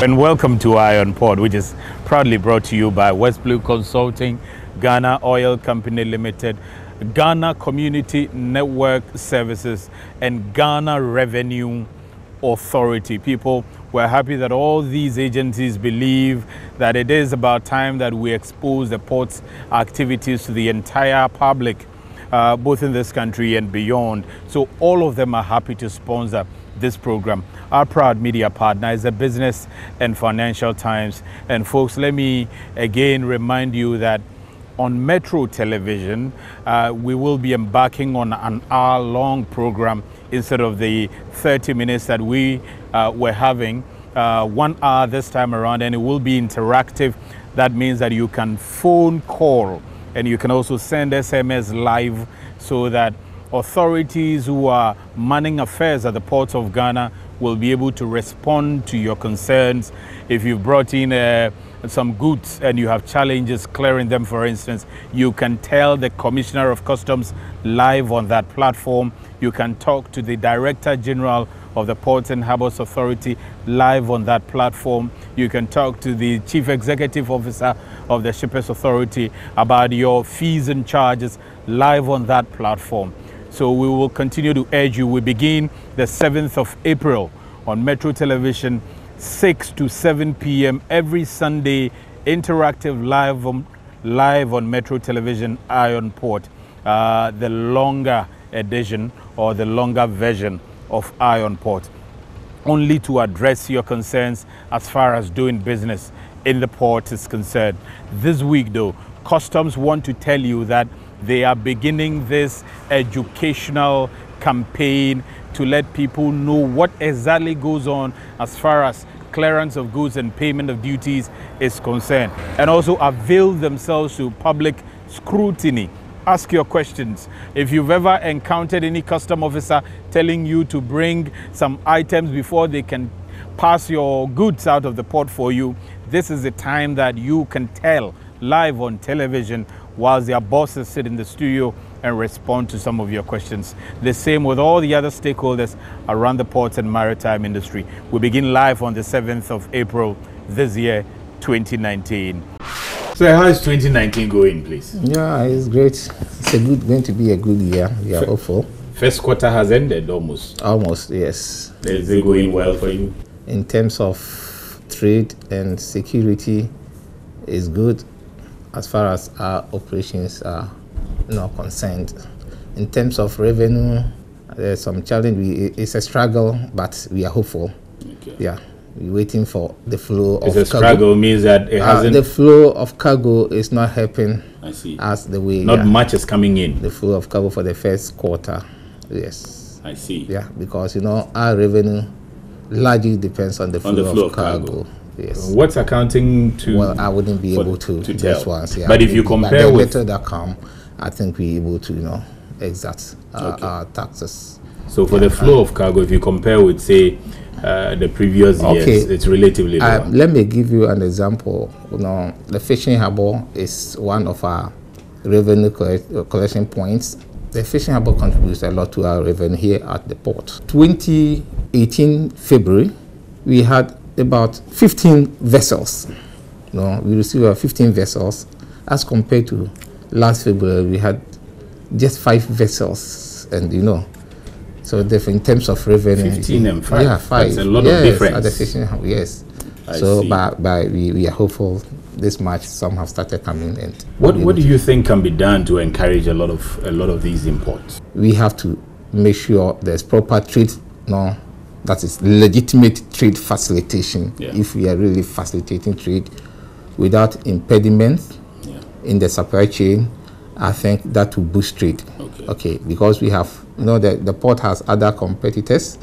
And welcome to Iron Port, which is proudly brought to you by West Blue Consulting, Ghana Oil Company Limited, Ghana Community Network Services, and Ghana Revenue Authority. People, we're happy that all these agencies believe that it is about time that we expose the port's activities to the entire public, both in this country and beyond. So all of them are happy to sponsor this program. Our proud media partner is the Business and Financial Times. And folks, let me again remind you that on Metro Television, we will be embarking on an hour-long program instead of the 30 minutes that we were having. 1 hour this time around, and it will be interactive. That means that you can phone call and you can also send SMS live, so that authorities who are manning affairs at the ports of Ghana will be able to respond to your concerns. If you've brought in some goods and you have challenges clearing them, for instance, you can tell the Commissioner of Customs live on that platform. You can talk to the Director General of the Ports and Harbours Authority live on that platform. You can talk to the Chief Executive Officer of the Shippers Authority about your fees and charges live on that platform. So we will continue to urge you. We begin the 7th of April on Metro Television, 6 to 7 p.m. every Sunday, interactive live on Metro Television Iron Port, the longer edition or the longer version of Iron Port, only to address your concerns as far as doing business in the port is concerned. This week though, Customs want to tell you that they are beginning this educational campaign to let people know what exactly goes on as far as clearance of goods and payment of duties is concerned, and also avail themselves to public scrutiny. Ask your questions. If you've ever encountered any custom officer telling you to bring some items before they can pass your goods out of the port for you, this is the time that you can tell live on television whilst their bosses sit in the studio and respond to some of your questions. The same with all the other stakeholders around the ports and maritime industry. We begin live on the 7th of April this year, 2019. So how is 2019 going, please? Yeah, it's great. It's going to be a good year. We are hopeful. First quarter has ended almost. Almost, yes. Is it going well for you? In terms of trade and security, it's good as far as our operations are concerned. In terms of revenue, there's some challenge. It's a struggle, but we are hopeful. Okay. Yeah. We're waiting for the flow of cargo. It's a struggle means that it hasn't... the flow of cargo is not helping. I see. As the way... Not much is coming in. The flow of cargo for the first quarter, yes. I see. Yeah, because, our revenue largely depends on the flow of cargo. Yes. What's accounting to... Well, I wouldn't be able to just once. Yeah. But if you compare with... the that come, I think we're able to, exact our taxes. So for the flow of cargo, if you compare with, say, the previous years, it's relatively low. Let me give you an example. The fishing harbour is one of our revenue collection points. The fishing harbour contributes a lot to our revenue here at the port. 2018 February, we had about 15 vessels. We received 15 vessels, as compared to last February we had just 5 vessels, and so therefore in terms of revenue, 15 and 5. Yeah, 5. That's a lot of difference. At the fishing harbour, yes. We are hopeful this March some have started coming. And what do you think can be done to encourage a lot of these imports? We have to make sure there's proper trade, that is legitimate trade facilitation. Yeah. If we are really facilitating trade without impediments in the supply chain, I think that will boost trade. Okay, because we have, the port has other competitors.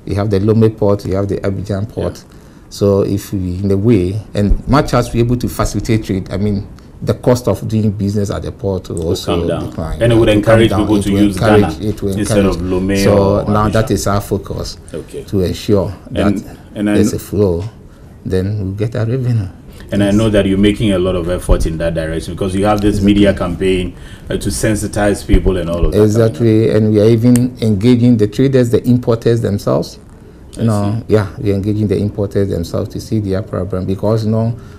We have the Lomé port, we have the Abidjan port. Yeah. So if we, in a way, and much as we're able to facilitate trade, the cost of doing business at the port will also decline. And it would encourage people to use Ghana instead of Lomé. So now that is our focus, to ensure that there's a flow, then we'll get our revenue. And I know that you're making a lot of effort in that direction, because you have this media campaign to sensitize people and all of that. Exactly, and we are even engaging the traders, the importers themselves, We're engaging the importers themselves to see their problem, because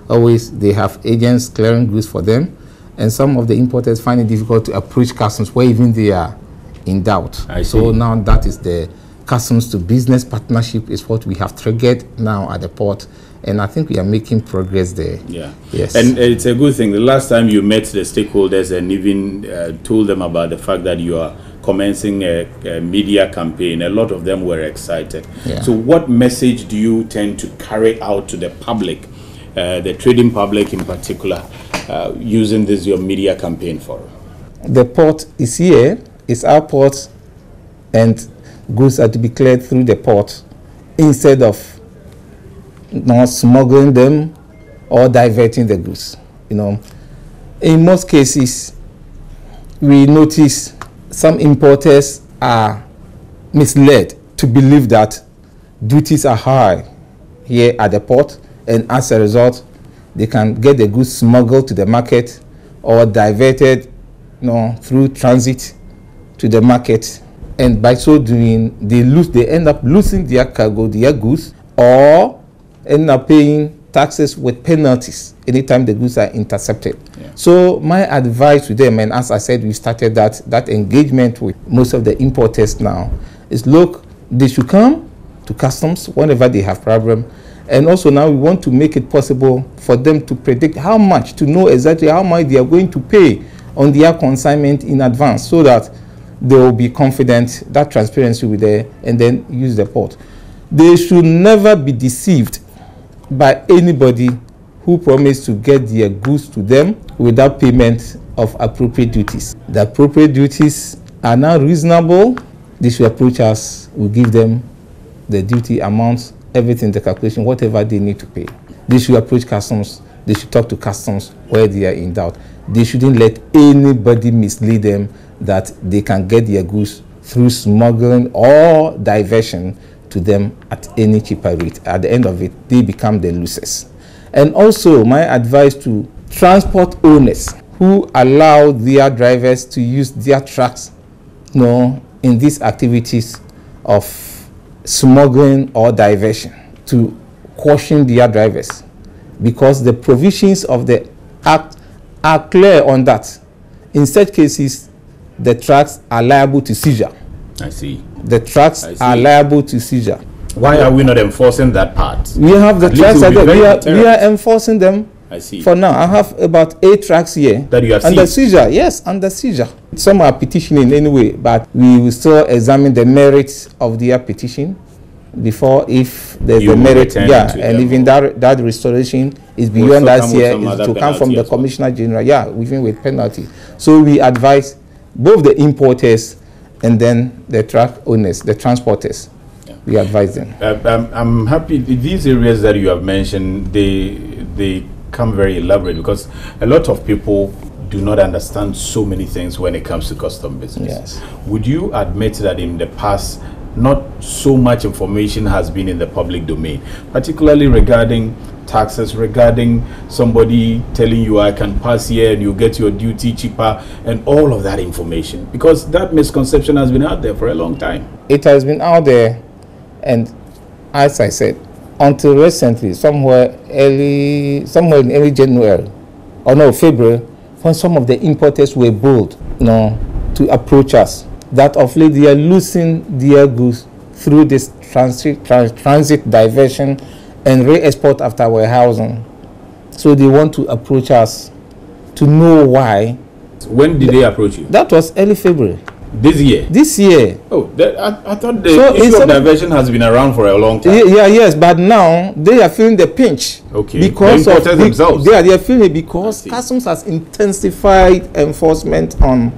always they have agents clearing goods for them, and some of the importers find it difficult to approach customs where even they are in doubt. So now that is the customs to business partnership is what we have triggered now at the port, and I think we are making progress there. Yes. And it's a good thing. The last time you met the stakeholders and even told them about the fact that you are commencing a media campaign, a lot of them were excited. So what message do you tend to carry out to the public, the trading public in particular, using this your media campaign for? The port is here. It's our port, and goods are to be cleared through the port instead of smuggling them or diverting the goods. In most cases, we notice some importers are misled to believe that duties are high here at the port, and as a result, they can get the goods smuggled to the market or diverted through transit to the market, and by so doing they end up losing their cargo, their goods, or end up paying taxes with penalties anytime the goods are intercepted. So my advice to them, and as I said, we started that engagement with most of the importers now, is look, they should come to customs whenever they have problem, and also now we want to make it possible for them to predict how much, to know exactly how much they are going to pay on their consignment in advance, so that they will be confident that transparency will be there, and then use the port. They should never be deceived by anybody who promised to get their goods to them without payment of appropriate duties. The appropriate duties are now reasonable. They should approach us. We'll give them the duty amounts, everything, the calculation, whatever they need to pay. They should approach customs. They should talk to customs where they are in doubt. They shouldn't let anybody mislead them that they can get their goods through smuggling or diversion to them at any cheaper rate. At the end of it, they become the losers. And also, my advice to transport owners who allow their drivers to use their trucks in these activities of smuggling or diversion, to caution their drivers, because the provisions of the Act are clear on that. In such cases, the trucks are liable to seizure. The trucks are liable to seizure. Why are we not enforcing that part? We have the trucks. We are enforcing them. For now, I have about 8 trucks here that you have under seizure. Yes, under seizure. Some are petitioning anyway, but we will still examine the merits of their petition before, if there's the merit. And even that restoration is beyond that year, is to come from the Commissioner General. Even with penalty. So we advise both the importers and then the truck owners, the transporters. We advise them. I'm happy these areas that you have mentioned, they come very elaborate, because a lot of people do not understand so many things when it comes to custom business. Would you admit that in the past, not so much information has been in the public domain, particularly regarding taxes, regarding somebody telling you, I can pass here and you get your duty cheaper, and all of that information? Because that misconception has been out there for a long time. It has been out there, and as I said, until recently, somewhere in early January, or no, February, when some of the importers were bold to approach us, that of late they are losing their goods through this transit diversion and re-export after warehousing. So they want to approach us to know why. When did they approach you? That was early February. This year? This year. Oh, I thought the issue of diversion has been around for a long time. Yes, but now they are feeling the pinch. Okay. Because the importers themselves. They are feeling it because customs has intensified enforcement on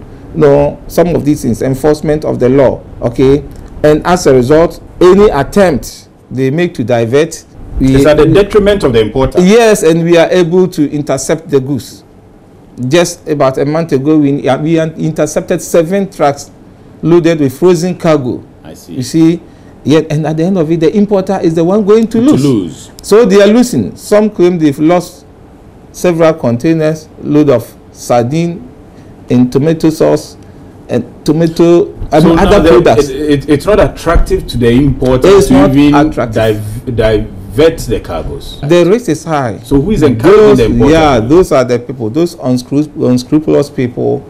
some of these things, enforcement of the law. Okay, and as a result, any attempt they make to divert, it's at the detriment of the importer. Yes, and we are able to intercept the goods. Just about a month ago, we intercepted 7 trucks loaded with frozen cargo. I see. You see, and at the end of it, the importer is the one going to lose. So they are losing. Some claim they've lost several containers load of sardine in tomato sauce and tomato So other products. It's not attractive to the importers to even divert the cargoes. The risk is high. So who is encouraging the importers? Yeah, those are the people. Those unscrupulous people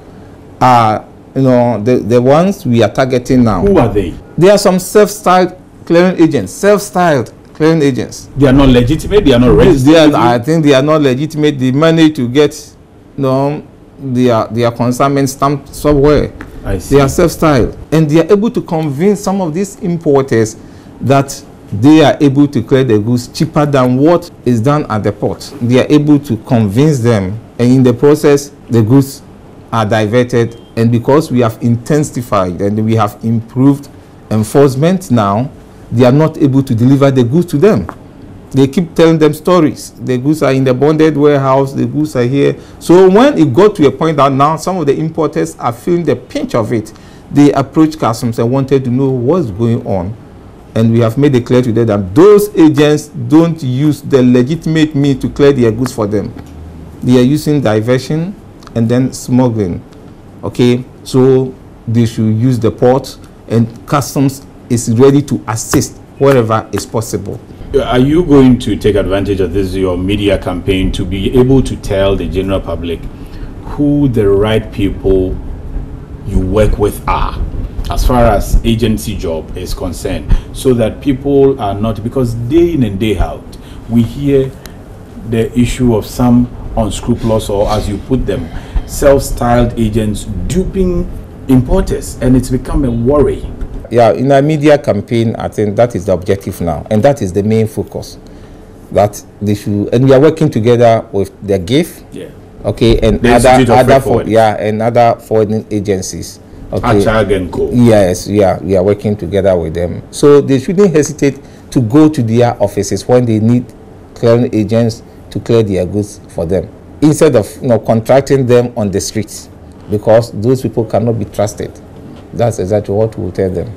are, the ones we are targeting now. Who are they? There are some self-styled clearing agents. Self-styled clearing agents. They are not legitimate. They are not registered. I think they are not legitimate. The money to get, their consignment stamped somewhere. I see. They are self-styled, and they are able to convince some of these importers that they are able to clear the goods cheaper than what is done at the port. They are able to convince them, and in the process, the goods are diverted. And because we have intensified and we have improved enforcement now, they are not able to deliver the goods to them. They keep telling them stories. The goods are in the bonded warehouse, the goods are here. So when it got to a point that now some of the importers are feeling the pinch of it, they approached customs and wanted to know what's going on. And we have made it clear to them that those agents don't use the legitimate means to clear their goods for them. They are using diversion and then smuggling. Okay, so they should use the port, and customs is ready to assist wherever is possible. Are you going to take advantage of this, your media campaign, to be able to tell the general public who the right people you work with are, as far as agency job is concerned, so that people are not, because day in and day out, we hear the issue of some unscrupulous, or as you put them, self-styled agents duping importers, and it's become a worry. Yeah, in our media campaign, I think that is the objective now, and that is the main focus. That they should, and we are working together with the GIF, okay, and other forwarding agencies. Okay. Yes, yeah, we are working together with them. So they shouldn't hesitate to go to their offices when they need clearing agents to clear their goods for them, instead of contracting them on the streets, because those people cannot be trusted. That's exactly what we'll tell them.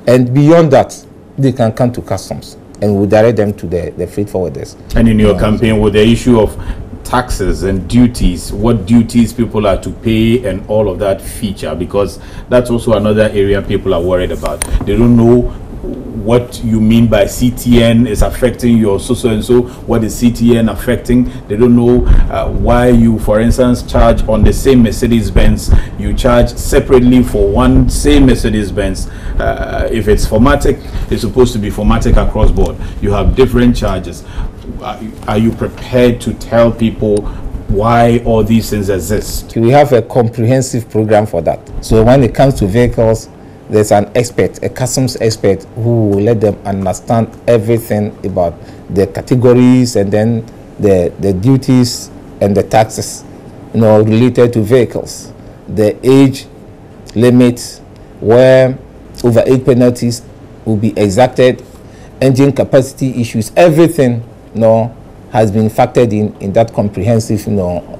And beyond that, they can come to customs and we'll direct them to the freight forwarders. And in your campaign, with the issue of taxes and duties, what duties people are to pay and all of that feature, because that's also another area people are worried about. They don't know what you mean by CTN is affecting your so and so. What is CTN affecting? They don't know why you, for instance, charge on the same Mercedes-Benz, you charge separately for one same Mercedes-Benz. If it's formatic, it's supposed to be formatic across board. You have different charges. Are you prepared to tell people why all these things exist? We have a comprehensive program for that. So when it comes to vehicles, there's an expert, a customs expert, who will let them understand everything about the categories and then the duties and the taxes, related to vehicles, the age limits, where overage penalties will be exacted, engine capacity issues, everything, has been factored in that comprehensive,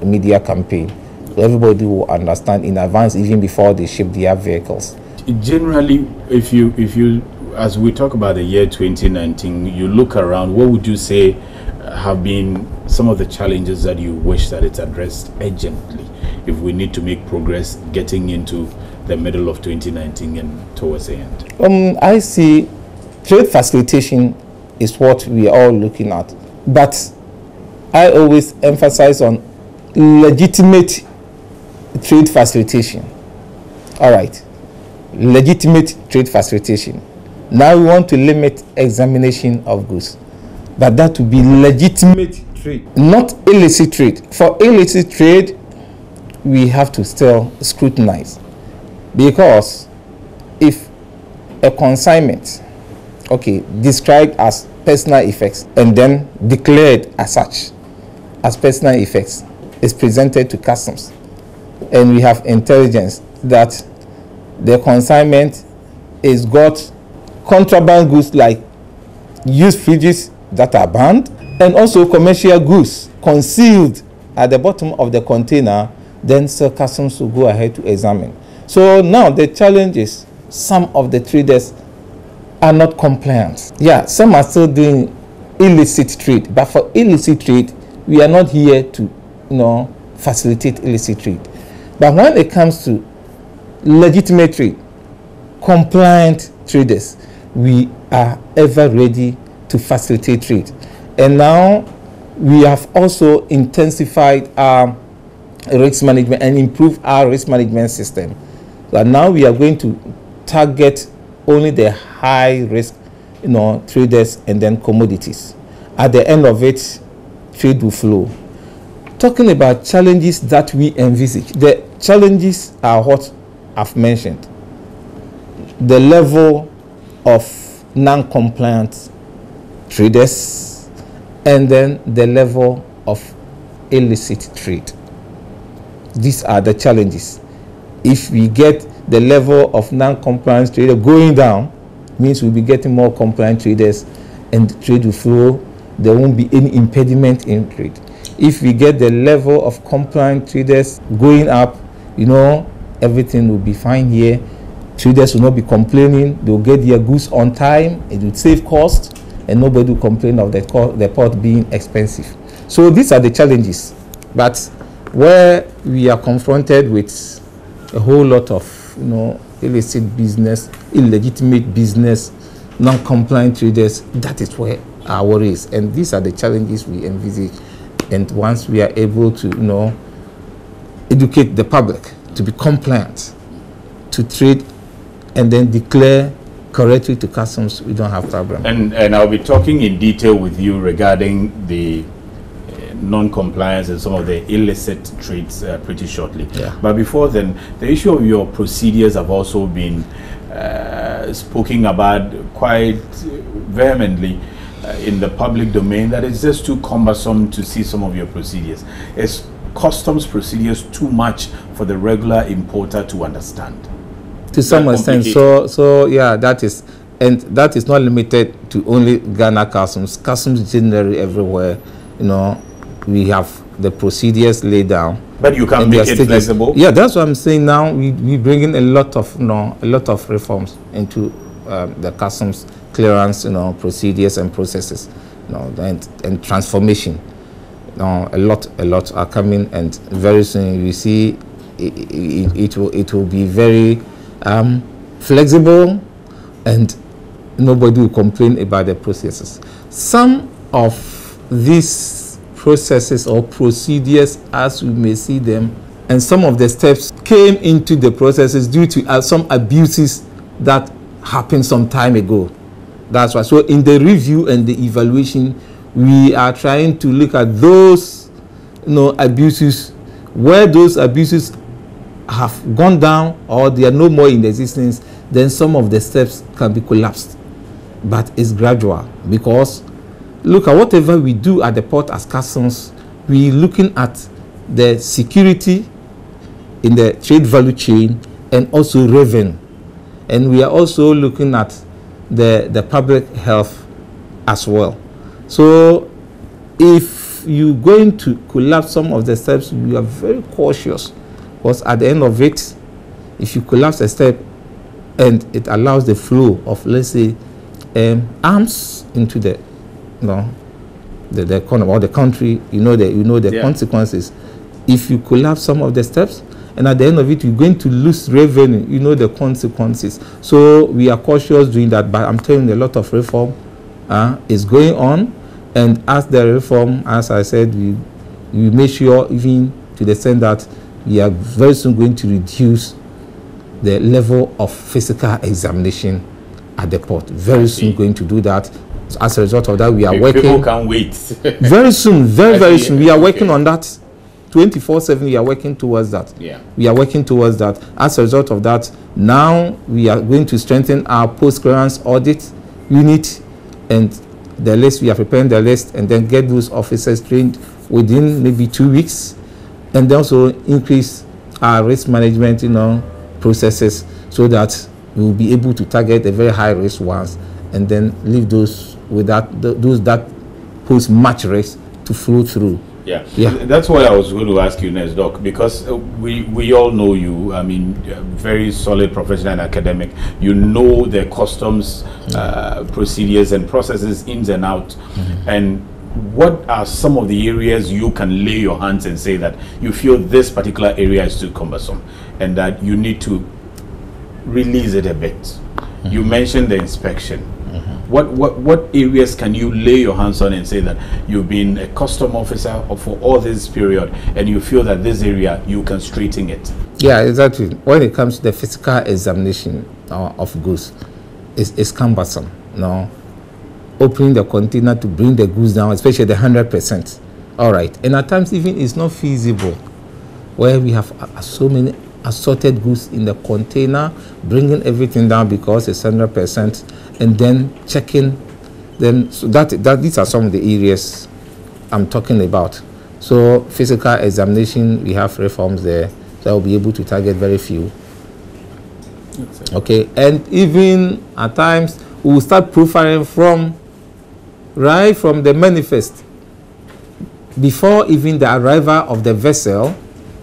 media campaign. So everybody will understand in advance, even before they ship their vehicles. Generally, if you as we talk about the year 2019, you look around, what would you say have been some of the challenges that you wish that it's addressed urgently, if we need to make progress getting into the middle of 2019 and towards the end? I see trade facilitation is what we are all looking at, but I always emphasize on legitimate trade facilitation. All right. Legitimate trade facilitation. Now we want to limit examination of goods, but that will be legitimate trade, not illicit trade. For illicit trade, we have to still scrutinize, because if a consignment, described as personal effects and then declared as such, as personal effects, is presented to customs, and we have intelligence that the consignment is got contraband goods like used fridges that are banned, and also commercial goods concealed at the bottom of the container, then customs will go ahead to examine. So now the challenge is some of the traders are not compliant. Yeah, some are still doing illicit trade, but for illicit trade, we are not here to facilitate illicit trade. But when it comes to legitimate trade, compliant traders, we are ever ready to facilitate trade. And now we have also intensified our risk management and improved our risk management system. So now we are going to target only the high risk, traders and then commodities. At the end of it, trade will flow. Talking about challenges that we envisage, the challenges are what I've mentioned. The level of non-compliant traders and then the level of illicit trade. These are the challenges. If we get the level of non-compliant trader going down, means we'll be getting more compliant traders and trade will flow. There won't be any impediment in trade. If we get the level of compliant traders going up, everything will be fine here. Traders will not be complaining. They'll get their goods on time. It will save cost, and nobody will complain of the port being expensive. So these are the challenges. But where we are confronted with a whole lot of, illicit business, illegitimate business, non-compliant traders, that is where our worry is. And these are the challenges we envisage. And once we are able to, educate the public to be compliant, to trade, and then declare correctly to customs, we don't have problem. And I'll be talking in detail with you regarding the non-compliance and some of the illicit trades pretty shortly. Yeah. But before then, the issue of your procedures have also been spoken about quite vehemently in the public domain, that it's just too cumbersome to see some of your procedures. Is customs procedures too much for the regular importer to understand? To some extent, so yeah, that is, and that is not limited to only Ghana customs. Customs generally everywhere, we have the procedures laid down. But you can make it flexible. Yeah, that's what I'm saying. Now we bring in a lot of reforms into the customs clearance, procedures and processes, and transformation. A lot are coming, and very soon we see it will be very flexible, and nobody will complain about the processes. Some of these processes or procedures, as we may see them, and some of the steps came into the processes due to some abuses that happened some time ago. That's why. So in the review and the evaluation, we are trying to look at those abuses, where those abuses have gone down or they are no more in existence. Then some of the steps can be collapsed, but it's gradual, because look at whatever we do at the port as customs, we're looking at the security in the trade value chain and also revenue, and we are also looking at the public health as well. So if you're going to collapse some of the steps, we are very cautious, because at the end of it, if you collapse a step and it allows the flow of, let's say, arms into the economy or the country, the consequences. If you collapse some of the steps, and at the end of it, you're going to lose revenue, the consequences. So we are cautious doing that, but I'm telling you, a lot of reform is going on, and as the reform, as I said, we make sure, even to the extent that we are very soon going to reduce the level of physical examination at the port. Very soon going to do that. So as a result of that, we are working. People can't wait. Very soon, very soon. We are working on that. 24/7, we are working towards that. Yeah. We are working towards that. As a result of that, now we are going to strengthen our post-clearance audit unit, and the list, we are preparing the list, and then get those officers trained within maybe 2 weeks, and then also increase our risk management, processes, so that we will be able to target the very high risk ones, and then leave those those that pose much risk to flow through. Yeah, that's what I was going to ask you next, Doc, because we all know you. I mean, very solid professional and academic. You know the customs procedures and processes ins and out. And what are some of the areas you can lay your hands and say that you feel this particular area is too cumbersome and that you need to release it a bit. You mentioned the inspection. What areas can you lay your hands on and say that you've been a custom officer for all this period and you feel that this area you can straighten it? Yeah, exactly. When it comes to the physical examination of goods, it's cumbersome. No, opening the container to bring the goods down, especially the 100%. All right, and at times even it's not feasible, where we have so many assorted goods in the container, bringing everything down because it's 100%, and then checking them. So that these are some of the areas I'm talking about. So physical examination, we have reforms there that will be able to target very few. Okay, and even at times we will start profiling from the manifest before even the arrival of the vessel.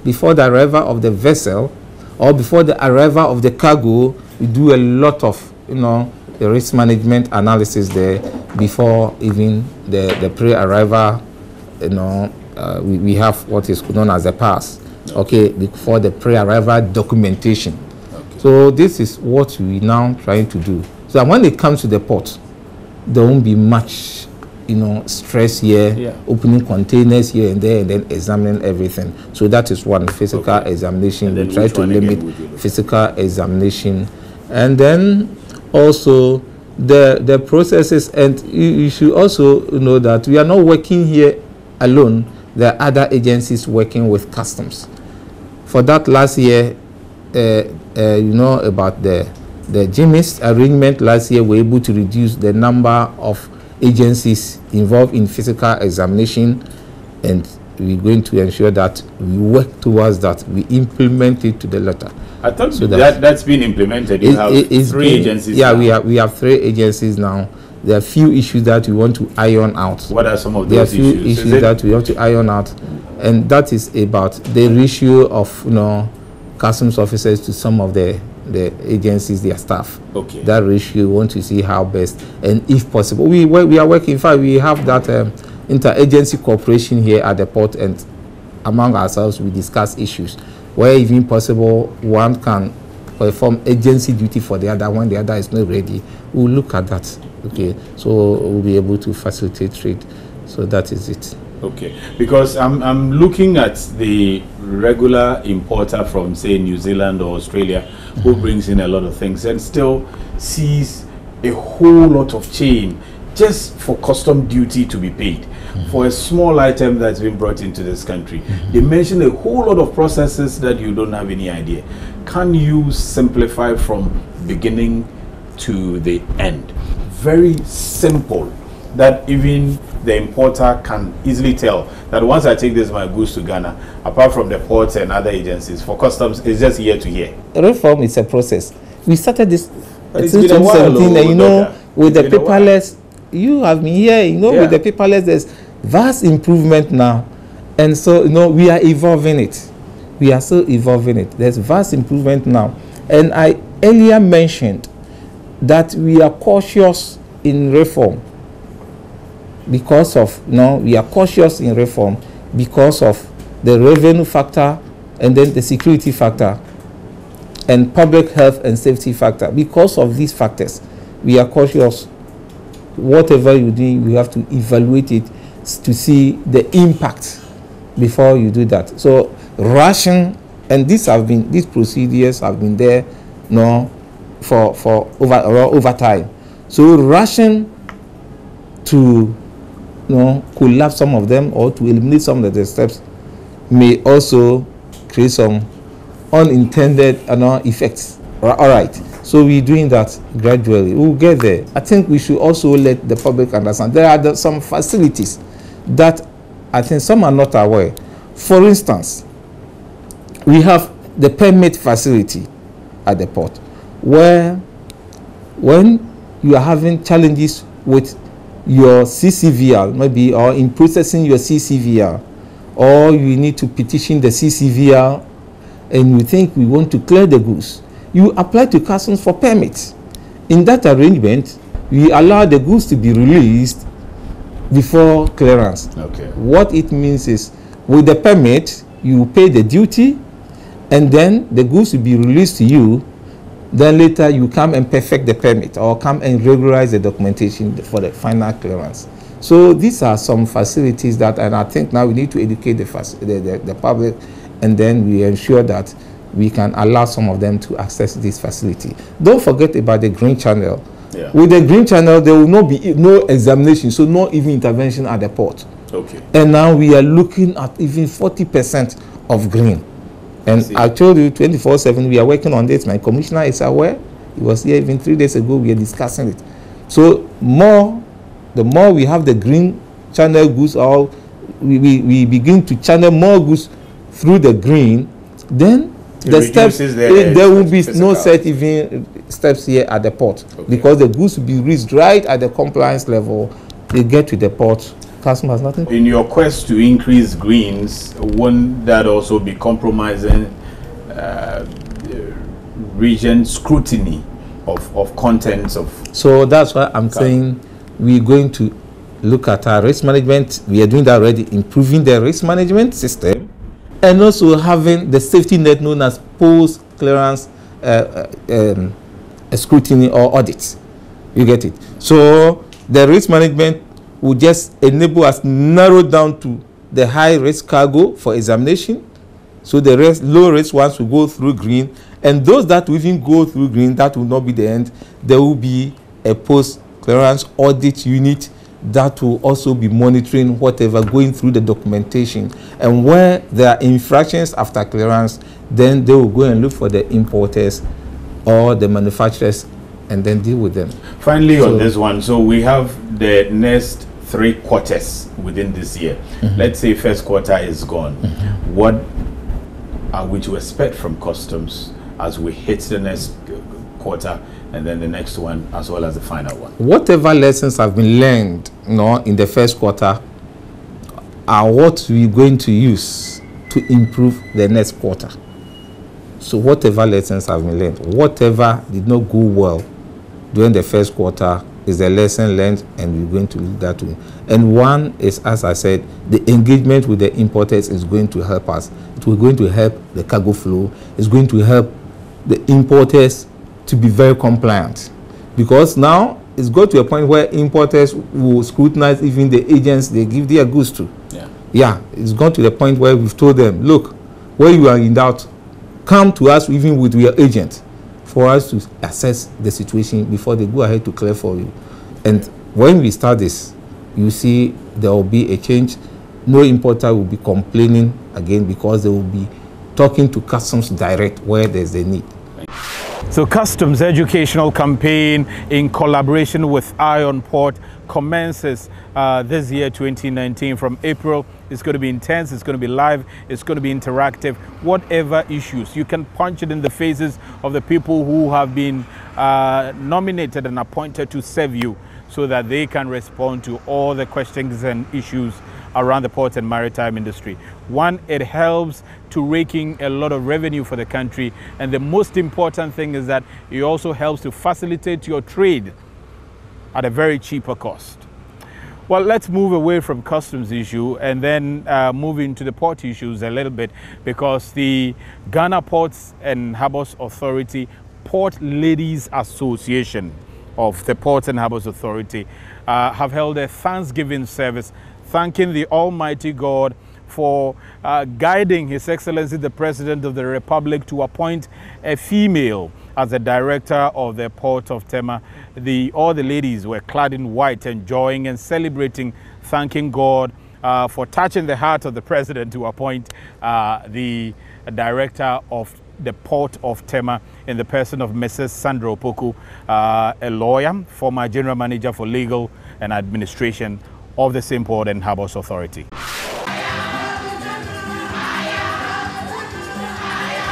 Before the arrival of the vessel or before the arrival of the cargo, we do a lot of, the risk management analysis there before even the pre-arrival, we have what is known as the pass, okay, before the pre-arrival documentation. Okay. So this is what we now trying to do. So when it comes to the port, there won't be much stress here, opening containers here and there, and then examining everything. So that is one, physical examination. We try to limit physical examination. And then also the processes, and you should also know that we are not working here alone. There are other agencies working with customs. For that last year, about the GMIS arrangement last year, we were able to reduce the number of agencies involved in physical examination, and we're going to ensure that we work towards that. We implement it to the letter. I thought so that's been implemented. You have three agencies. Yeah, now. we have 3 agencies now. There are a few issues that we want to iron out. What are some of those issues? There are a few issues that we want to iron out, and that is about the ratio of customs officers to some of the agencies, their staff. Okay. That ratio, we want to see how best, and if possible, we are working. In fact, we have that interagency cooperation here at the port, and among ourselves, we discuss issues where, even possible, one can perform agency duty for the other when the other is not ready. We'll look at that. Okay, so we'll be able to facilitate trade. So that is it. Okay, because I'm looking at the regular importer from, say, New Zealand or Australia, who brings in a lot of things and still sees a whole lot of chain just for custom duty to be paid for a small item that's been brought into this country. They mention a whole lot of processes that you don't have any idea. Can you simplify from beginning to the end? Very simple, that even the importer can easily tell that once I take my goods to Ghana, apart from the ports and other agencies, for customs, it's just year to year. Reform is a process. We started this since 2017, and with the paperless, you have been here, with the paperless, there's vast improvement now. And so, we are evolving it. We are still evolving it. There's vast improvement now. And I earlier mentioned that we are cautious in reform because of, we are cautious in reform because of the revenue factor, and then the security factor, and public health and safety factor. Because of these factors, we are cautious. Whatever you do, you have to evaluate it to see the impact before you do that. So rushing, and these procedures have been there for over time. So rushing to collapse some of them or to eliminate some of the steps may also create some unintended effects. All right, so we're doing that gradually. We'll get there. I think we should also let the public understand there are some facilities that I think some are not aware. For instance, we have the permit facility at the port, where when you are having challenges with your CCVR, maybe, or in processing your CCVR, or you need to petition the CCVR and you think we want to clear the goods, you apply to customs for permits. In that arrangement, we allow the goods to be released before clearance. Okay. What it means is, with the permit, you pay the duty, and then the goods will be released to you Then later you come and perfect the permit or come and regularize the documentation for the final clearance. So these are some facilities that, and I think now we need to educate the public, and then we ensure that we can allow some of them to access this facility. Don't forget about the green channel. Yeah. With the green channel, there will not be no examination, so no even intervention at the port. Okay. And now we are looking at even 40% of green. And I told you 24/7 we are working on this. My commissioner is aware. He was here even 3 days ago. We are discussing it. So the more we have the green channel goods, or we begin to channel more goods through the green, then the steps, there will be no set even steps here at the port, because the goods will be reached right at the compliance level. They get to the port, customer has nothing. In your quest to increase greens, won't that also be compromising region scrutiny of contents of? So that's why I'm saying we're going to look at our risk management. We are doing that already, improving the risk management system, and also having the safety net known as post-clearance scrutiny or audit. You get it? So the risk management will just enable us narrow down to the high-risk cargo for examination. So the low-risk ones will go through green, and those that will even go through green, that will not be the end. There will be a post-clearance audit unit that will also be monitoring whatever going through the documentation, and where there are infractions after clearance, then they will go and look for the importers or the manufacturers and then deal with them. Finally, on this one, so we have the next 3 quarters within this year. Let's say first quarter is gone. What are we to expect from customs as we hit the next quarter, and then the next one, as well as the final one? Whatever lessons have been learned, in the first quarter are what we're going to use to improve the next quarter. So whatever lessons have been learned, whatever did not go well during the first quarter is a lesson learned, and we're going to look that way. And one is, as I said, the engagement with the importers is going to help us. It's going to help the cargo flow. It's going to help the importers to be very compliant, because now it's got to a point where importers will scrutinize even the agents they give their goods to. Yeah, it's gone to the point where we've told them, look, where you are in doubt, come to us even with your agent for us to assess the situation before they go ahead to clear for you. And when we start this, you see there will be a change. No importer will be complaining again, because they will be talking to customs direct where there's a need. So Customs educational campaign in collaboration with Iron Port commences this year, 2019, from April. It's going to be intense, it's going to be live, it's going to be interactive. Whatever issues, you can punch it in the faces of the people who have been nominated and appointed to serve you, so that they can respond to all the questions and issues around the port and maritime industry. One, it helps to raking a lot of revenue for the country, and the most important thing is that it also helps to facilitate your trade at a very cheaper cost. Well, let's move away from customs issue and then move into the port issues a little bit, because the Ghana Ports and Harbours Authority Port Ladies Association of the Ports and Harbours Authority have held a Thanksgiving service, thanking the Almighty God for guiding His Excellency the President of the Republic to appoint a female as the director of the Port of TEMA. All the ladies were clad in white, enjoying and celebrating, thanking God for touching the heart of the President to appoint the director of the Port of TEMA in the person of Mrs. Sandra Opoku, a lawyer, former General Manager for Legal and Administration of the same Port and Harbours Authority.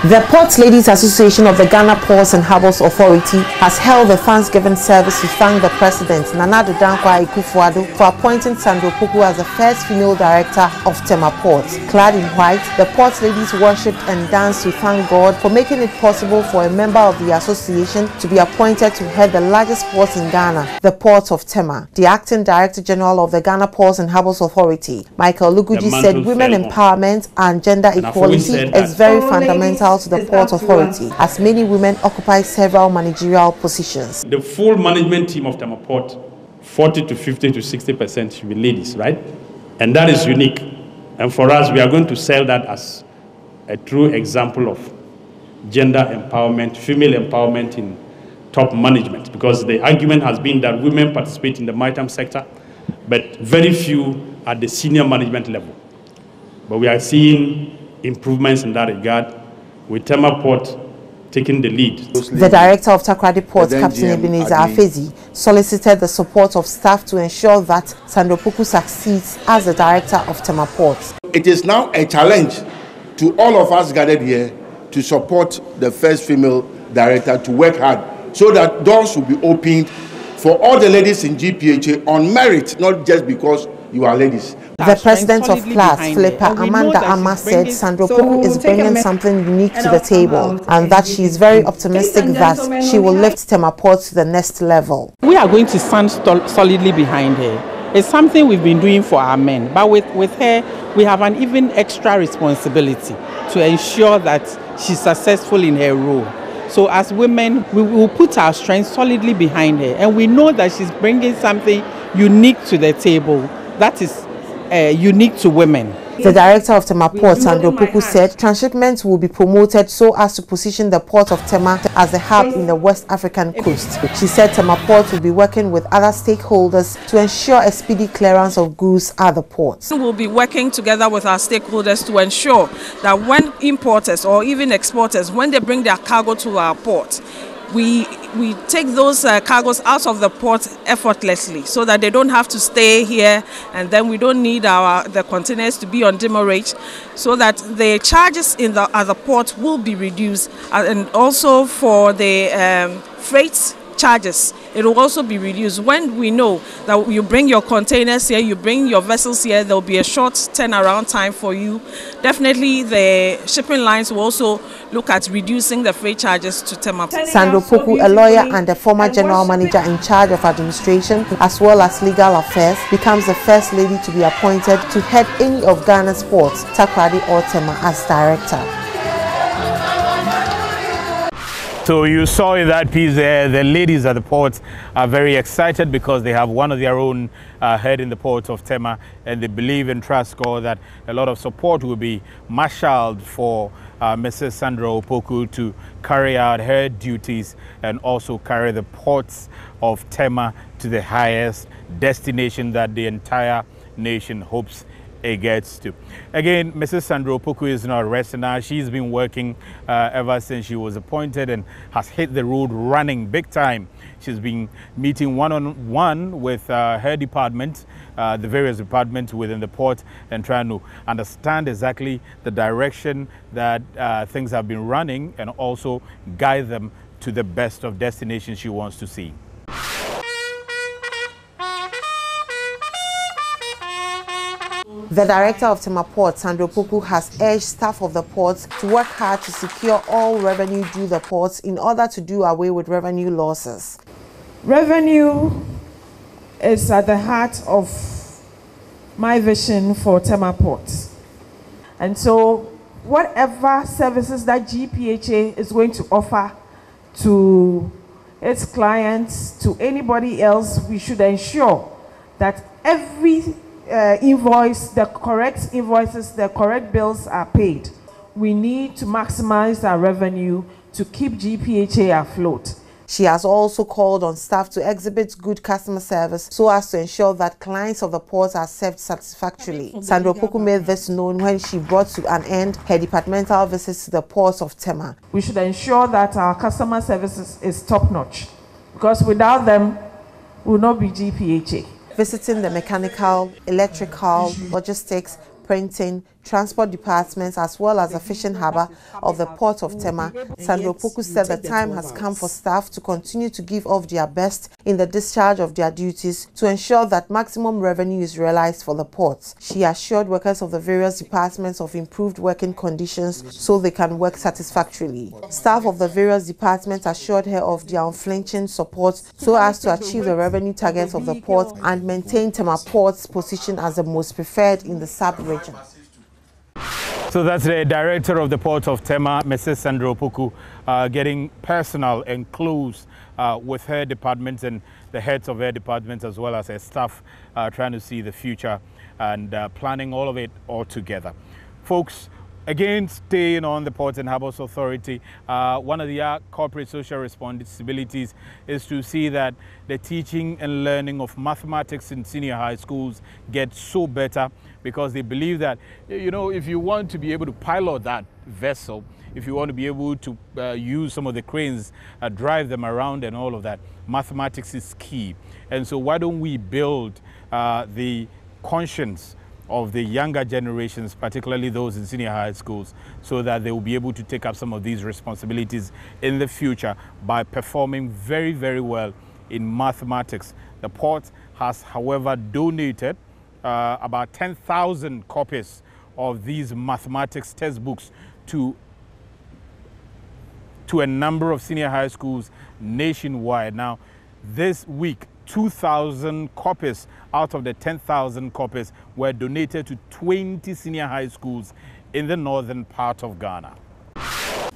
The Port Ladies Association of the Ghana Ports and Harbours Authority has held a Thanksgiving service to thank the President, Nana Addo Dankwa Akufo-Addo, for appointing Sandra Opoku as the first female director of TEMA Port. Clad in white, the Port Ladies worshipped and danced to thank God for making it possible for a member of the association to be appointed to head the largest port in Ghana, the Port of TEMA. The Acting Director General of the Ghana Ports and Harbours Authority, Michael Luguji, said women empowerment and gender equality is very fundamental vital to the Port Authority, as many women occupy several managerial positions. The full management team of TEMA Port, 40 to 50 to 60% should be ladies, right? And that is unique. And for us, we are going to sell that as a true example of gender empowerment, female empowerment in top management, because the argument has been that women participate in the maritime sector, but very few at the senior management level. But we are seeing improvements in that regard, with TEMA Port taking the lead. The director of Takoradi Port, Captain Ebenezer Afezi, solicited the support of staff to ensure that Sandra Opoku succeeds as the director of TEMA Port. It is now a challenge to all of us gathered here to support the first female director to work hard so that doors will be opened for all the ladies in GPHA on merit, not just because you are ladies. The president of class, Philippa Amanda Amma, said Sandra Opoku is bringing something unique to the table and that she is very optimistic that she will lift TEMA Port to the next level. We are going to stand solidly behind her. It's something we've been doing for our men, but with her, we have an even extra responsibility to ensure that she's successful in her role. So as women, we will put our strength solidly behind her, and we know that she's bringing something unique to the table that is unique to women. The director of TEMA Port, Sandra Opoku, said transshipment will be promoted so as to position the port of TEMA as a hub in the West African coast. She said TEMA Port will be working with other stakeholders to ensure a speedy clearance of goods at the port. We will be working together with our stakeholders to ensure that when importers or even exporters, when they bring their cargo to our port, we take those cargoes out of the port effortlessly so that they don't have to stay here, and then we don't need the containers to be on demurrage, so that the charges at the port will be reduced, and also for the freight charges, it will also be reduced. When we know that you bring your containers here, you bring your vessels here, there will be a short turnaround time for you. Definitely the shipping lines will also look at reducing the freight charges to TEMA. Sandra Opoku, a lawyer and a former general manager in charge of administration as well as legal affairs, becomes the first lady to be appointed to head any of Ghana's ports, Takoradi or TEMA, as director. So you saw in that piece there, the ladies at the port are very excited because they have one of their own head in the port of TEMA, and they believe and trust God that a lot of support will be marshaled for Mrs. Sandra Opoku to carry out her duties and also carry the ports of TEMA to the highest destination that the entire nation hopes it gets to. Again, Mrs. Sandra Opoku is not resting now. She's been working ever since she was appointed and has hit the road running big time. She's been meeting one-on-one with her department, the various departments within the port, and trying to understand exactly the direction that things have been running and also guide them to the best of destinations she wants to see. The director of TEMA Port, Sandra Opoku, has urged staff of the port to work hard to secure all revenue due the ports in order to do away with revenue losses. Revenue is at the heart of my vision for TEMA Port. And so whatever services that GPHA is going to offer to its clients, to anybody else, we should ensure that every invoice, the correct invoices, the correct bills are paid. We need to maximize our revenue to keep GPHA afloat. She has also called on staff to exhibit good customer service so as to ensure that clients of the port are served satisfactorily. Sandra Opoku made this known when she brought to an end her departmental visits to the ports of TEMA. We should ensure that our customer service is top-notch, because without them, we will not be GPHA. Visiting the mechanical, electrical, logistics, printing, transport departments, as well as the fishing harbour of the port of TEMA, Sandra Opoku said the time has come for staff to continue to give of their best in the discharge of their duties to ensure that maximum revenue is realized for the ports. She assured workers of the various departments of improved working conditions so they can work satisfactorily. Staff of the various departments assured her of their unflinching support so as to achieve the revenue targets of the port and maintain TEMA Port's position as the most preferred in the sub-region. So that's the director of the Port of TEMA, Mrs. Sandra Opoku, getting personal and close with her departments and the heads of her departments as well as her staff, trying to see the future and planning all of it all together. Folks, again, staying on the Ports and Harbours Authority, one of the corporate social responsibilities is to see that the teaching and learning of mathematics in senior high schools gets so better, because they believe that, you know, if you want to be able to pilot that vessel, if you want to be able to use some of the cranes, drive them around and all of that, mathematics is key. And so why don't we build the conscience of the younger generations, particularly those in senior high schools, so that they will be able to take up some of these responsibilities in the future by performing very, very well in mathematics. The port has, however, donated about 10,000 copies of these mathematics textbooks to a number of senior high schools nationwide. Now, this week, 2,000 copies out of the 10,000 copies were donated to 20 senior high schools in the northern part of Ghana.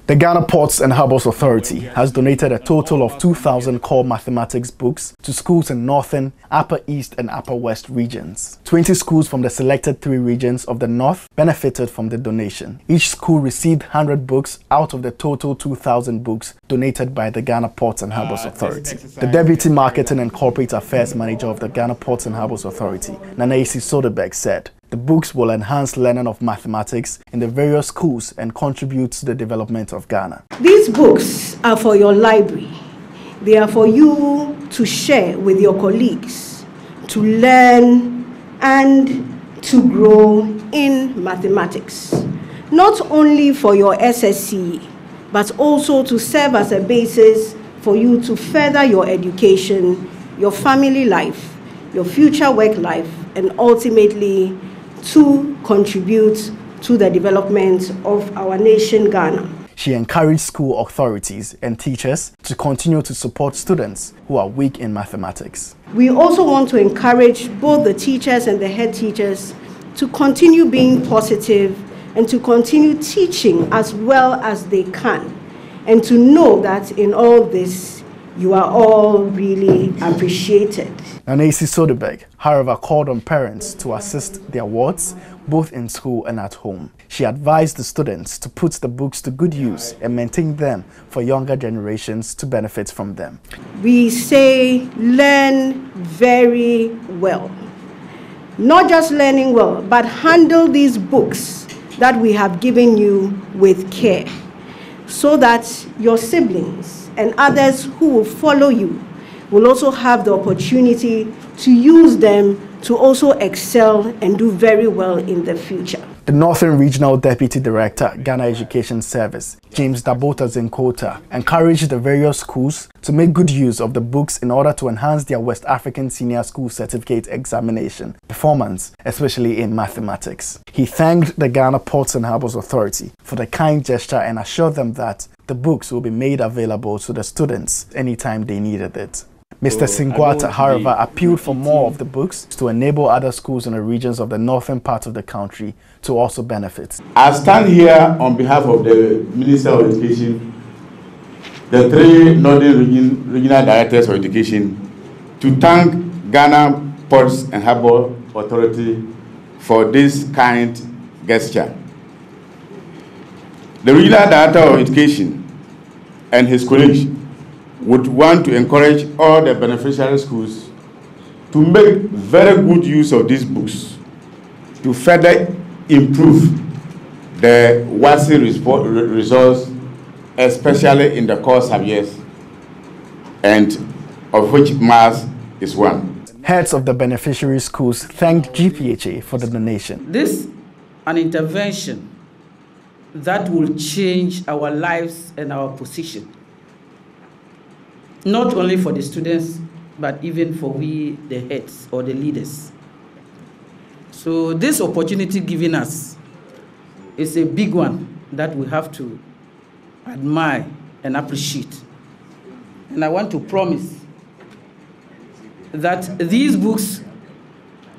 The Ghana Ports and Harbours Authority has donated a total of 2,000 core mathematics books to schools in Northern, Upper East and Upper West regions. 20 schools from the selected 3 regions of the North benefited from the donation. Each school received 100 books out of the total 2,000 books donated by the Ghana Ports and Harbours Authority. The Deputy Marketing and Corporate Affairs Manager of the Ghana Ports and Harbours Authority, Nanaisi Soderberg, said, "The books will enhance learning of mathematics in the various schools and contribute to the development of Ghana." These books are for your library. They are for you to share with your colleagues, to learn and to grow in mathematics. Not only for your SSC, but also to serve as a basis for you to further your education, your family life, your future work life, and ultimately to contribute to the development of our nation, Ghana. She encouraged school authorities and teachers to continue to support students who are weak in mathematics. We also want to encourage both the teachers and the head teachers to continue being positive and to continue teaching as well as they can, and to know that in all this, you are all really appreciated. Nanaisi Soderberg, however, called on parents to assist their wards both in school and at home. She advised the students to put the books to good use and maintain them for younger generations to benefit from them. We say learn very well. Not just learning well, but handle these books that we have given you with care, so that your siblings and others who will follow you will also have the opportunity to use them to also excel and do very well in the future. The Northern Regional Deputy Director, Ghana Education Service, James Dabota Zinkota, encouraged the various schools to make good use of the books in order to enhance their West African Senior School Certificate examination performance, especially in mathematics. He thanked the Ghana Ports and Harbours Authority for the kind gesture and assured them that the books will be made available to the students anytime they needed it. Mr. Singwata, however, appealed for more of the books to enable other schools in the regions of the northern part of the country to also benefit. I stand here on behalf of the Minister of Education, the 3 Northern Regional Directors of Education, to thank Ghana Ports and Harbour Authority for this kind gesture. The Regional Director of Education and his colleagues would want to encourage all the beneficiary schools to make very good use of these books to further improve the WASI results, especially in the core subjects, and of which maths is one. Heads of the beneficiary schools thanked GPHA for the donation. This is an intervention that will change our lives and our position, not only for the students, but even for we, the heads or the leaders. So this opportunity given us is a big one that we have to admire and appreciate. And I want to promise that these books,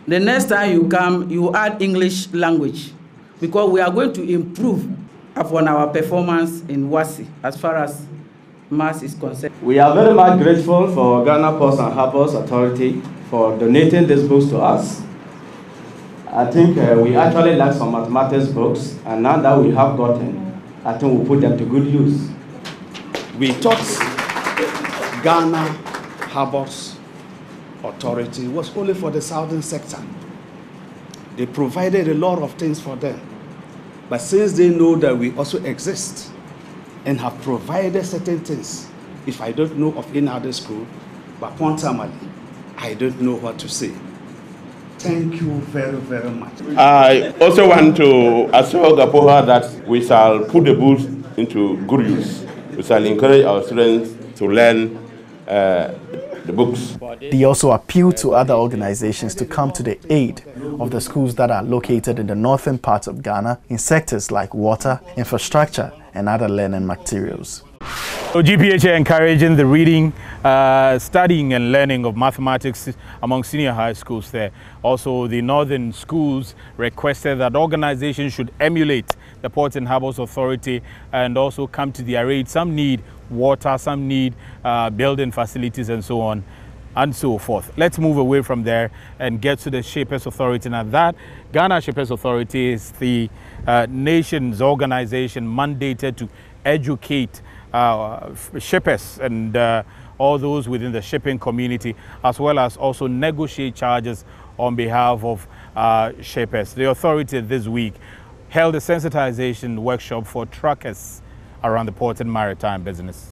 the next time you come, you add English language because we are going to improve upon our performance in WASI as far as mass is concerned. We are very much grateful for Ghana Ports and Harbours Authority for donating these books to us. I think we actually lacked some mathematics books, and now that we have gotten, I think we'll put them to good use. We thought Ghana Harbours Authority was only for the southern sector. They provided a lot of things for them. But since they know that we also exist and have provided certain things, if I don't know of any other school, but quantumally, I don't know what to say. Thank you very, very much. I also want to assure Gapoha that we shall put the books into good use. We shall encourage our students to learn the books. They also appeal to other organizations to come to the aid of the schools that are located in the northern parts of Ghana in sectors like water, infrastructure, and other learning materials. So GPHA encouraging the reading, studying and learning of mathematics among senior high schools there. Also, the northern schools requested that organizations should emulate the Ports and Harbours Authority and also come to their aid. Some need water, some need building facilities and so on and so forth. Let's move away from there and get to the Shapers Authority. Now that Ghana Shapers Authority is the nation's organization mandated to educate shippers and all those within the shipping community, as well as also negotiate charges on behalf of shippers. The authority this week held a sensitization workshop for truckers around the port and maritime business.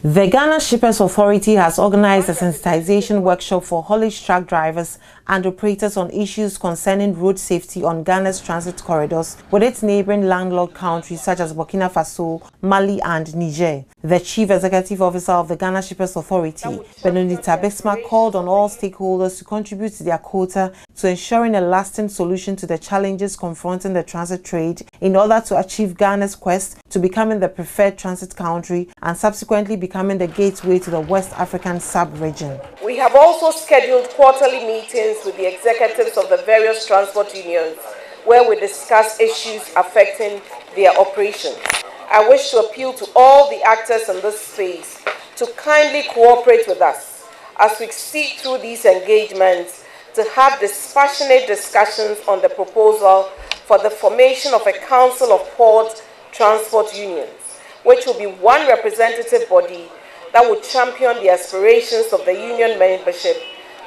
The Ghana Shippers Authority has organized a sensitization workshop for haulage truck drivers and operators on issues concerning road safety on Ghana's transit corridors with its neighboring landlocked countries such as Burkina Faso, Mali and Niger. The Chief Executive Officer of the Ghana Shippers Authority, Benedicta Bismarck, called on all stakeholders to contribute to their quota to ensuring a lasting solution to the challenges confronting the transit trade in order to achieve Ghana's quest to becoming the preferred transit country and subsequently becoming the gateway to the West African sub-region. We have also scheduled quarterly meetings with the executives of the various transport unions where we discuss issues affecting their operations. I wish to appeal to all the actors in this space to kindly cooperate with us as we seek through these engagements to have dispassionate discussions on the proposal for the formation of a Council of Port Transport Unions, which will be one representative body that would champion the aspirations of the union membership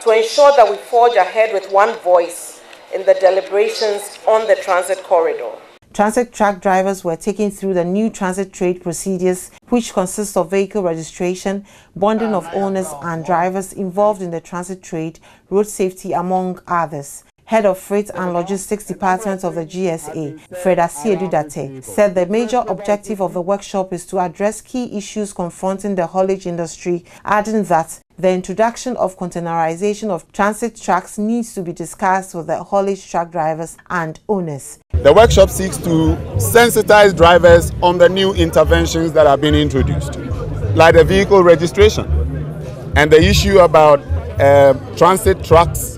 to ensure that we forge ahead with one voice in the deliberations on the transit corridor. Transit truck drivers were taken through the new transit trade procedures, which consist of vehicle registration, bonding of owners and drivers involved in the transit trade, road safety, among others. Head of Freight and Logistics Department of the GSA, Fred Asiedudate, said the major objective of the workshop is to address key issues confronting the haulage industry, adding that the introduction of containerization of transit trucks needs to be discussed with the haulage truck drivers and owners. The workshop seeks to sensitize drivers on the new interventions that have been introduced, like the vehicle registration and the issue about transit trucks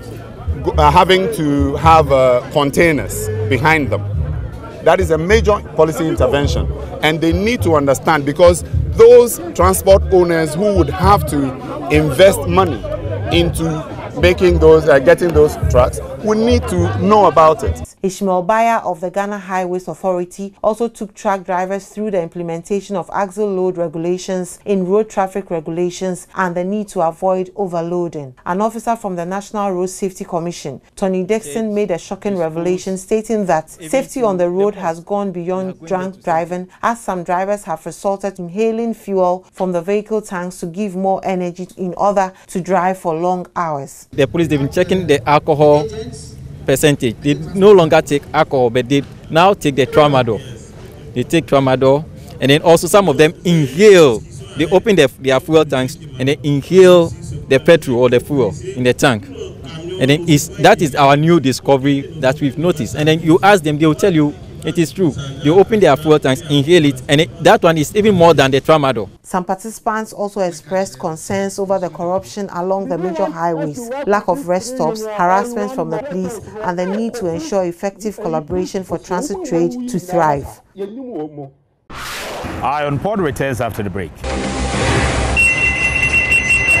having to have containers behind them. That is a major policy intervention, and they need to understand, because those transport owners who would have to invest money into making those, getting those trucks, would need to know about it. Ishmael Bayer of the Ghana Highways Authority also took truck drivers through the implementation of axle load regulations in road traffic regulations and the need to avoid overloading. An officer from the National Road Safety Commission, Tony Dixon, made a shocking revelation stating that safety on the road has gone beyond drunk driving, as some drivers have resorted to inhaling fuel from the vehicle tanks to give more energy in order to drive for long hours. The police, they've been checking the alcohol percentage. They no longer take alcohol, but they now take the tramadol. They take tramadol, and then also some of them inhale. They open their fuel tanks and they inhale the petrol or the fuel in the tank. And then that is our new discovery that we've noticed. And then you ask them, they will tell you It is true. They open their fuel tanks, inhale it, and that one is even more than the tramadol. Some participants also expressed concerns over the corruption along the major highways, lack of rest stops, harassment from the police, and the need to ensure effective collaboration for transit trade to thrive. Iron Pod returns after the break.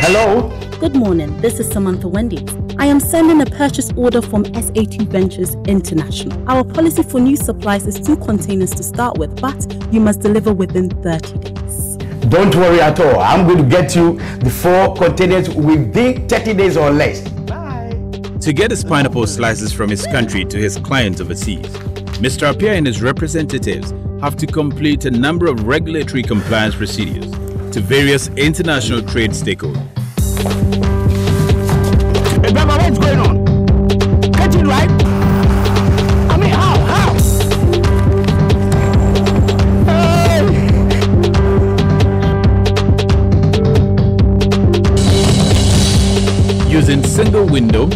Hello. Good morning. This is Samantha Wendy. I am sending a purchase order from SA2 Ventures International. Our policy for new supplies is 2 containers to start with, but you must deliver within 30 days. Don't worry at all. I'm going to get you the 4 containers within 30 days or less. Bye. To get his pineapple slices from his country to his clients overseas, Mr. Appiah and his representatives have to complete a number of regulatory compliance procedures to various international trade stakeholders. Hey, Baba, what's going on? Get it right? I mean, how? Hey. Using single window,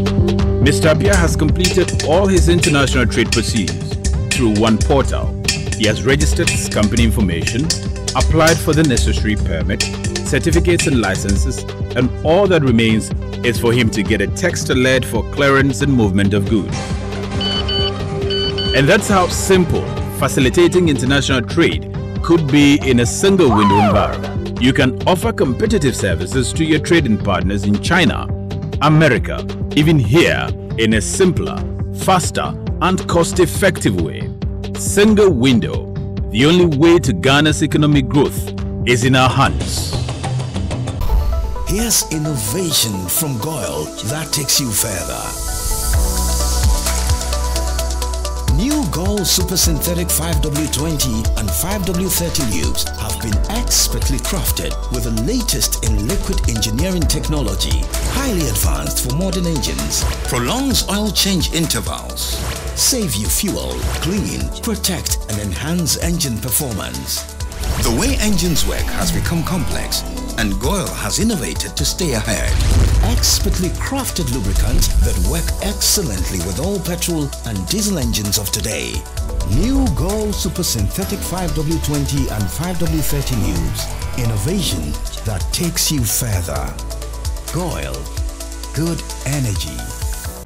Mr. Appiah has completed all his international trade procedures through one portal. He has registered his company information, applied for the necessary permit, certificates and licenses, and all that remains is for him to get a text alert for clearance and movement of goods. And that's how simple facilitating international trade could be in a single window environment. You can offer competitive services to your trading partners in China, America, even here in a simpler, faster, and cost-effective way. Single window, the only way to Ghana's economic growth is in our hands. Here's innovation from Goyle that takes you further. New Goyle Super Synthetic 5W20 and 5W30 lubes have been expertly crafted with the latest in liquid engineering technology, highly advanced for modern engines, prolongs oil change intervals, save you fuel, clean, protect and enhance engine performance. The way engines work has become complex, and Goyle has innovated to stay ahead. Expertly crafted lubricants that work excellently with all petrol and diesel engines of today. New Goyle Super Synthetic 5W20 and 5W30 lubes. Innovation that takes you further. Goyle. Good energy.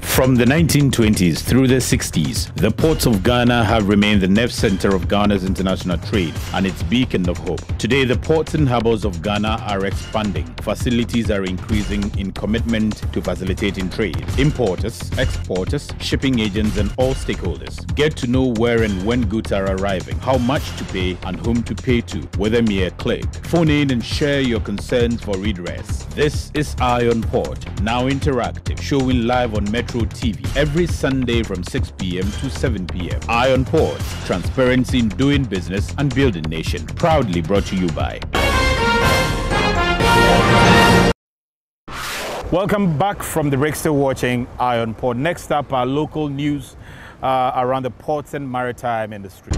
From the 1920s through the 60s, the ports of Ghana have remained the nerve center of Ghana's international trade and its beacon of hope. Today, the ports and harbors of Ghana are expanding. Facilities are increasing in commitment to facilitating trade. Importers, exporters, shipping agents, and all stakeholders get to know where and when goods are arriving, how much to pay, and whom to pay to with a mere click. Phone in and share your concerns for redress. This is Iron Port, now interactive, showing live on Metro TV every Sunday from 6 p.m. to 7 p.m. Iron Port, transparency in doing business and building nation. Proudly brought to you by. Welcome back from the break, still watching Iron Port. Next up, our local news around the ports and maritime industry.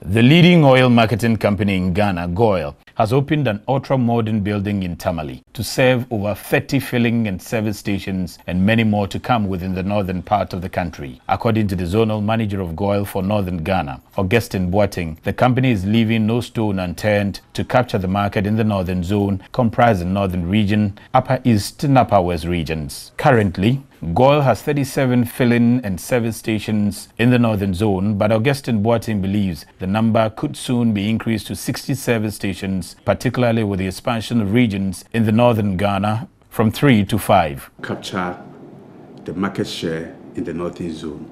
The leading oil marketing company in Ghana, Goyle, has opened an ultra-modern building in Tamale to serve over 30 filling and service stations and many more to come within the northern part of the country. According to the zonal manager of Goyle for northern Ghana, Augustine Boateng, the company is leaving no stone unturned to capture the market in the northern zone, comprising northern region, upper east and upper west regions. Currently, Goyle has 37 filling and service stations in the northern zone, but Augustine Boateng believes the number could soon be increased to 60 service stations, particularly with the expansion of regions in the northern Ghana from 3 to 5. Capture the market share in the northern zone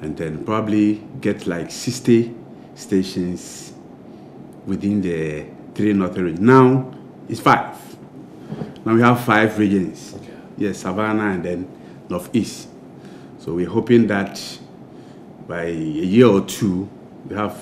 and then probably get like 60 stations within the 3 northern regions. Now it's 5. Now we have 5 regions. Okay. Yes, Savannah and then Northeast. So we're hoping that by a year or two, we have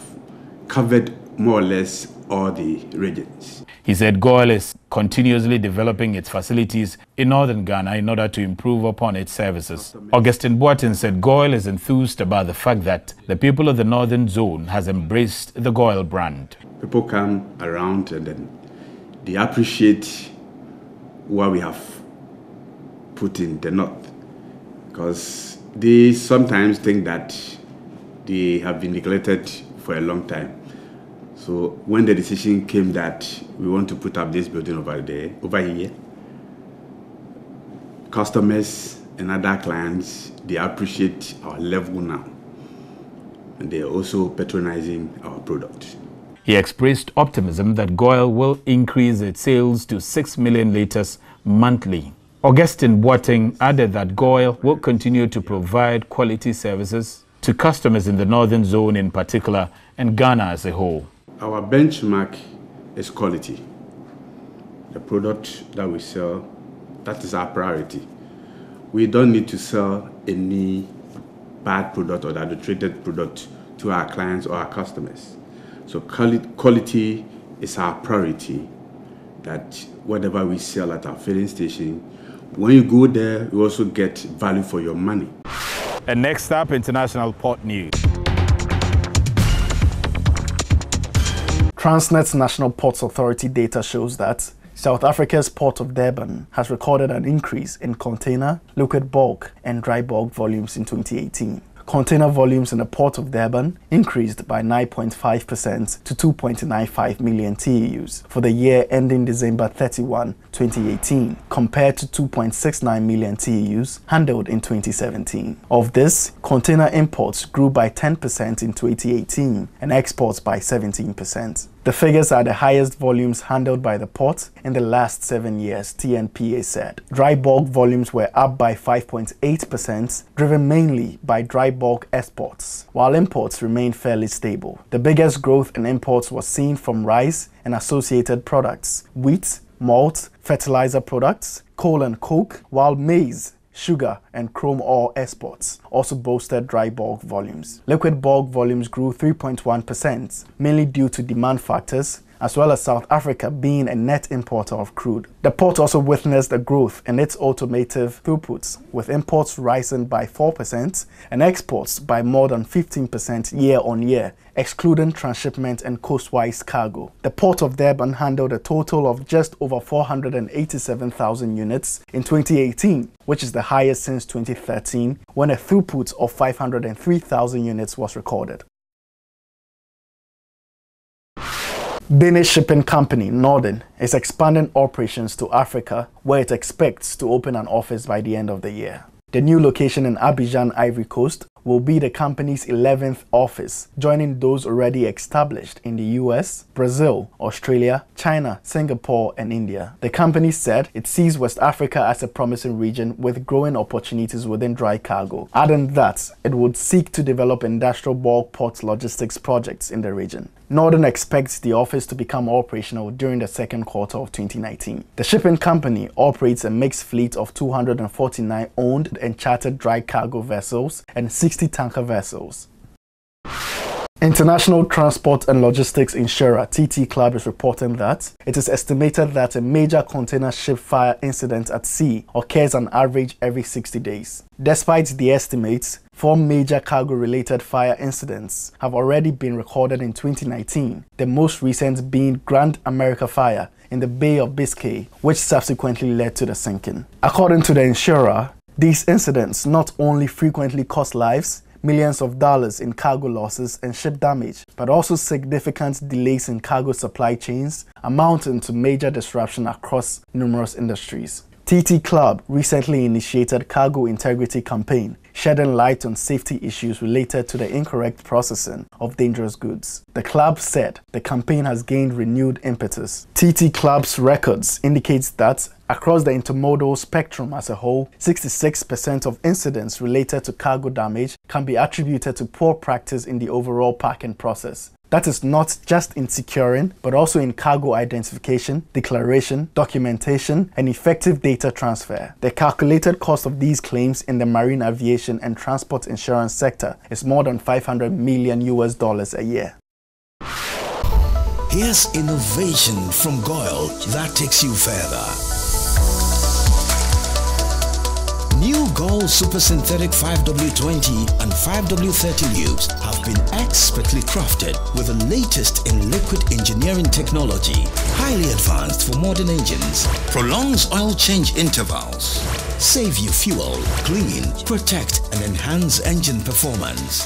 covered more or less all the regions. He said Goyle is continuously developing its facilities in northern Ghana in order to improve upon its services. Augustine Boateng said Goyle is enthused about the fact that the people of the northern zone has embraced the Goyle brand. People come around and then they appreciate what we have put in the north. because they sometimes think that they have been neglected for a long time. So when the decision came that we want to put up this building over here, customers and other clients, they appreciate our level now. And they are also patronizing our product. He expressed optimism that GOIL will increase its sales to 6 million litres monthly. Augustine Boateng added that GOIL will continue to provide quality services to customers in the Northern Zone in particular and Ghana as a whole. Our benchmark is quality. The product that we sell, that is our priority. We don't need to sell any bad product or adulterated product to our clients or our customers. So quality is our priority, that whatever we sell at our filling station, when you go there, you also get value for your money. And next up, international port news. Transnet's National Ports Authority data shows that South Africa's Port of Durban has recorded an increase in container, liquid bulk, and dry bulk volumes in 2018. Container volumes in the Port of Durban increased by 9.5% to 2.95 million TEUs for the year ending December 31, 2018, compared to 2.69 million TEUs handled in 2017. Of this, container imports grew by 10% in 2018 and exports by 17%. The figures are the highest volumes handled by the port in the last 7 years, TNPA said. Dry bulk volumes were up by 5.8%, driven mainly by dry bulk exports, while imports remained fairly stable. The biggest growth in imports was seen from rice and associated products, wheat, malt, fertilizer products, coal and coke, while maize, sugar and chrome ore exports also boosted dry bulk volumes. Liquid bulk volumes grew 3.1%, mainly due to demand factors, as well as South Africa being a net importer of crude. The port also witnessed a growth in its automotive throughputs, with imports rising by 4% and exports by more than 15% year-on-year, excluding transshipment and coastwise cargo. The Port of Durban handled a total of just over 487,000 units in 2018, which is the highest since 2013, when a throughput of 503,000 units was recorded. Danish shipping company Norden is expanding operations to Africa, where it expects to open an office by the end of the year. The new location in Abidjan, Ivory Coast, will be the company's 11th office, joining those already established in the US, Brazil, Australia, China, Singapore, and India. The company said it sees West Africa as a promising region with growing opportunities within dry cargo, adding that it would seek to develop industrial bulk port logistics projects in the region. Norden expects the office to become operational during the second quarter of 2019. The shipping company operates a mixed fleet of 249 owned and chartered dry cargo vessels and 60 tanker vessels. International Transport and Logistics Insurer TT Club is reporting that it is estimated that a major container ship fire incident at sea occurs on average every 60 days. Despite the estimates, 4 major cargo-related fire incidents have already been recorded in 2019, the most recent being Grand America Fire in the Bay of Biscay, which subsequently led to the sinking. According to the insurer, these incidents not only frequently cost lives, millions of dollars in cargo losses and ship damage, but also significant delays in cargo supply chains, amounting to major disruption across numerous industries. TT Club recently initiated Cargo Integrity Campaign, shedding light on safety issues related to the incorrect processing of dangerous goods. The club said the campaign has gained renewed impetus. TT Club's records indicates that across the intermodal spectrum as a whole, 66% of incidents related to cargo damage can be attributed to poor practice in the overall packing process. That is not just in securing, but also in cargo identification, declaration, documentation, and effective data transfer. The calculated cost of these claims in the marine aviation and transport insurance sector is more than $500 million a year. Here's innovation from GOIL that takes you further. New GOIL Super Synthetic 5W20 and 5W30 lubes have been expertly crafted with the latest in liquid engineering technology, highly advanced for modern engines, prolongs oil change intervals, save you fuel, clean, protect, and enhance engine performance.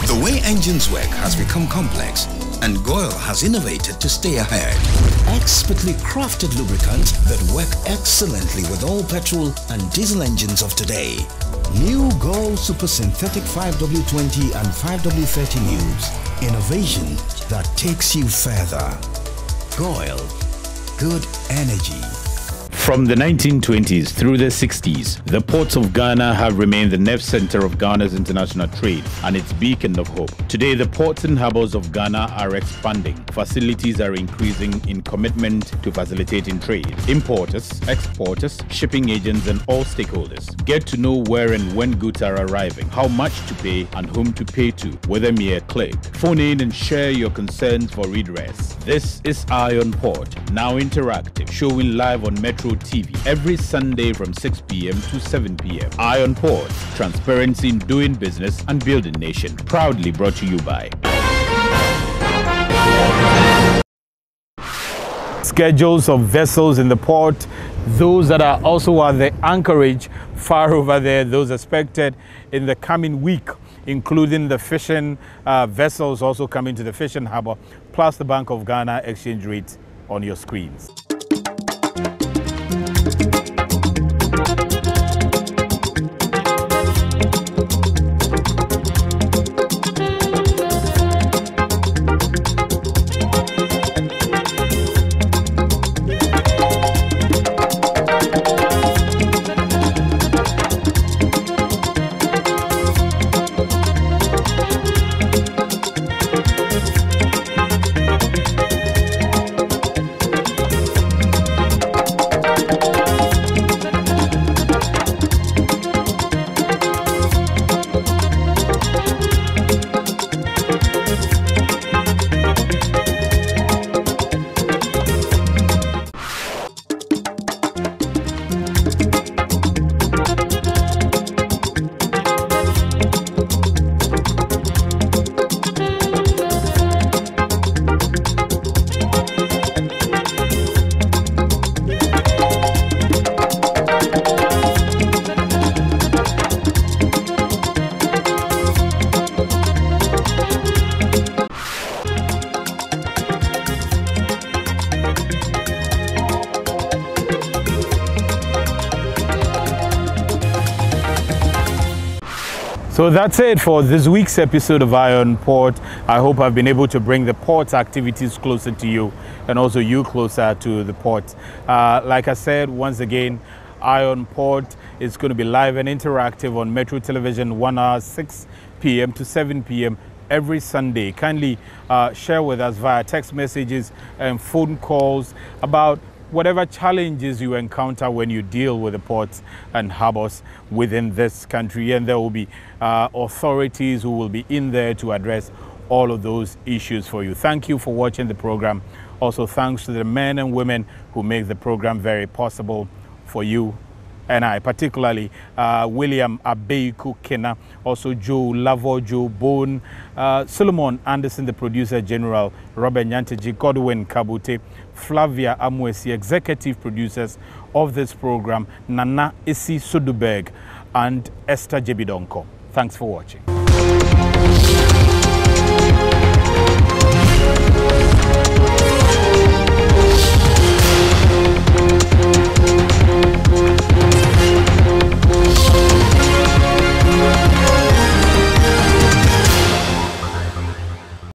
The way engines work has become complex, and GOIL has innovated to stay ahead. Expertly crafted lubricants that work excellently with all petrol and diesel engines of today. New GOIL Super Synthetic 5W20 and 5W30 lubes. Innovation that takes you further. GOIL. Good energy. From the 1920s through the 60s, the ports of Ghana have remained the nerve center of Ghana's international trade and its beacon of hope. Today, the ports and harbors of Ghana are expanding. Facilities are increasing in commitment to facilitating trade. Importers, exporters, shipping agents, and all stakeholders get to know where and when goods are arriving, how much to pay, and whom to pay to with a mere click. Phone in and share your concerns for redress. This is Iron Port, now interactive, showing live on Metro TV every Sunday from 6 p.m. to 7 p.m. Iron Port, transparency in doing business and building nation. Proudly brought to you by. Schedules of vessels in the port, those that are also at the anchorage far over there, those expected in the coming week, including the fishing vessels also coming to the fishing harbor, plus the Bank of Ghana exchange rate on your screens. So that's it for this week's episode of Iron Port. I hope I've been able to bring the port's activities closer to you and also you closer to the port. Like I said, once again, Iron Port is going to be live and interactive on Metro Television 1 hour 6 p.m. to 7 p.m. every Sunday. Kindly share with us via text messages and phone calls about whatever challenges you encounter when you deal with the ports and harbors within this country, and there will be authorities who will be in there to address all of those issues for you. Thank you for watching the program. Also, thanks to the men and women who make the program very possible for you and I, particularly William Abeiku Kena, also Joe Lavo, Joe Bone, Solomon Anderson, the producer general, Robert Nyanteji, Godwin Kabute, Flavia Amwesi, executive producers of this program, Nana Isi Soduberg, and Esther Jebidonko. Thanks for watching.